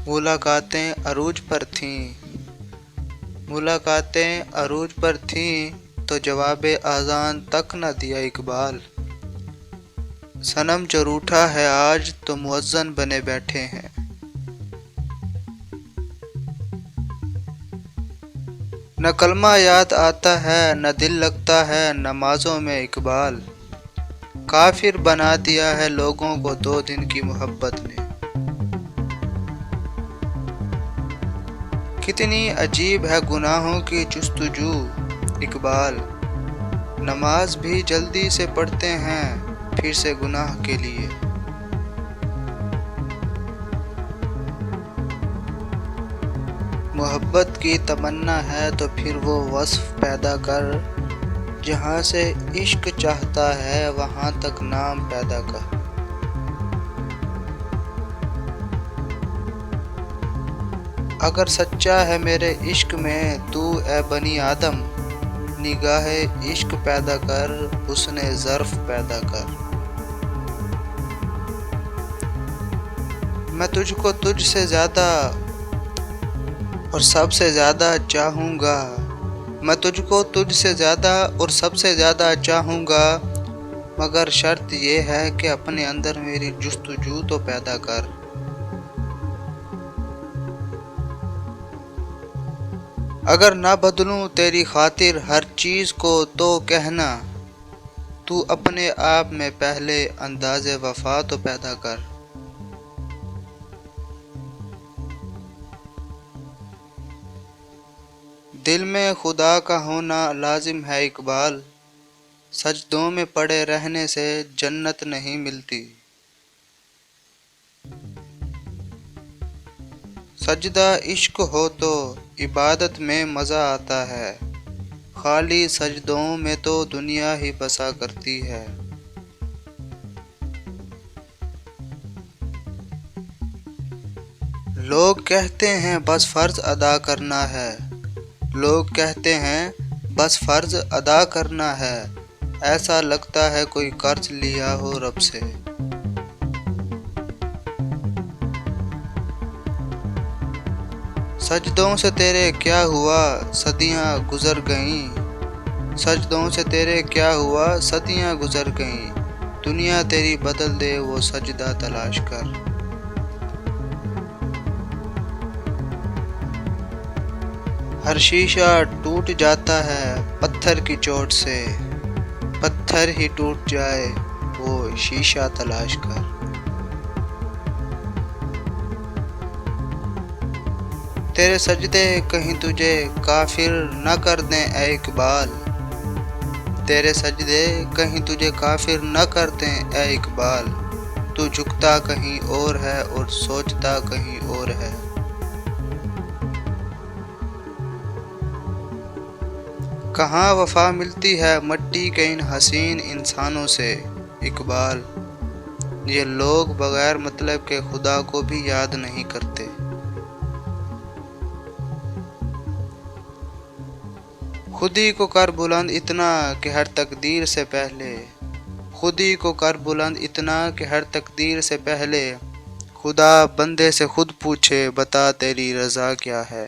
ملاقاتیں عروج پر تھیں تو جواب اذان تک نہ دیا اقبال۔ صنم جو روٹھا ہے آج تو مؤذن بنے بیٹھے ہیں۔ نہ کلمہ یاد آتا ہے نہ دل لگتا ہے نمازوں میں اقبال۔ کافر بنا دیا ہے لوگوں کو 2 دن کی محبت نے۔ کتنی عجیب ہے گناہوں کی جستجو اقبال۔ نماز بھی جلدی سے پڑھتے ہیں پھر سے گناہ کے لیے۔ محبت کی تمنا ہے تو پھر وہ وصف پیدا کر، جہاں سے عشق چاہتا ہے وہاں تک نام پیدا کر۔ اگر سچا ہے میرے عشق میں تو اے بنی آدم، نگاہ عشق پیدا کر، حسن ظرف پیدا کر۔ میں تجھ کو تجھ سے زیادہ اور سب سے زیادہ چاہوں گا، میں تجھ کو تجھ سے زیادہ اور سب سے زیادہ چاہوں گا، مگر شرط یہ ہے کہ اپنے اندر میری جستجو تو پیدا کر۔ اگر نہ بدلوں تیری خاطر ہر چیز کو تو کہنا، تو اپنے آپ میں پہلے انداز وفا تو پیدا کر۔ دل میں خدا کا ہونا لازم ہے اقبال، سجدوں میں پڑے رہنے سے جنت نہیں ملتی۔ سجدہ عشق ہو تو عبادت میں مزہ آتا ہے، خالی سجدوں میں تو دنیا ہی بسا کرتی ہے۔ لوگ کہتے ہیں بس فرض ادا کرنا ہے، لوگ کہتے ہیں بس فرض ادا کرنا ہے، ایسا لگتا ہے کوئی قرض لیا ہو رب سے۔ سجدوں سے تیرے کیا ہوا صدیاں گزر گئیں، سجدوں سے تیرے کیا ہوا صدیاں گزر گئیں، دنیا تیری بدل دے وہ سجدہ تلاش کر۔ ہر شیشہ ٹوٹ جاتا ہے پتھر کی چوٹ سے، پتھر ہی ٹوٹ جائے وہ شیشہ تلاش کر۔ تیرے سجدے کہیں تجھے کافر نہ کر دیں اے اقبال، تیرے سجدے کہیں تجھے کافر نہ کر دیں اے اقبال، تو جھکتا کہیں اور ہے اور سوچتا کہیں اور ہے۔ کہاں وفا ملتی ہے مٹی کے ان حسین انسانوں سے اقبال، یہ لوگ بغیر مطلب کے خدا کو بھی یاد نہیں کرتے۔ خود ہی کو کر بلند اتنا کہ ہر تقدیر سے پہلے، خود ہی کو کر بلند اتنا کہ ہر تقدیر سے پہلے، خدا بندے سے خود پوچھے بتا تیری رضا کیا ہے۔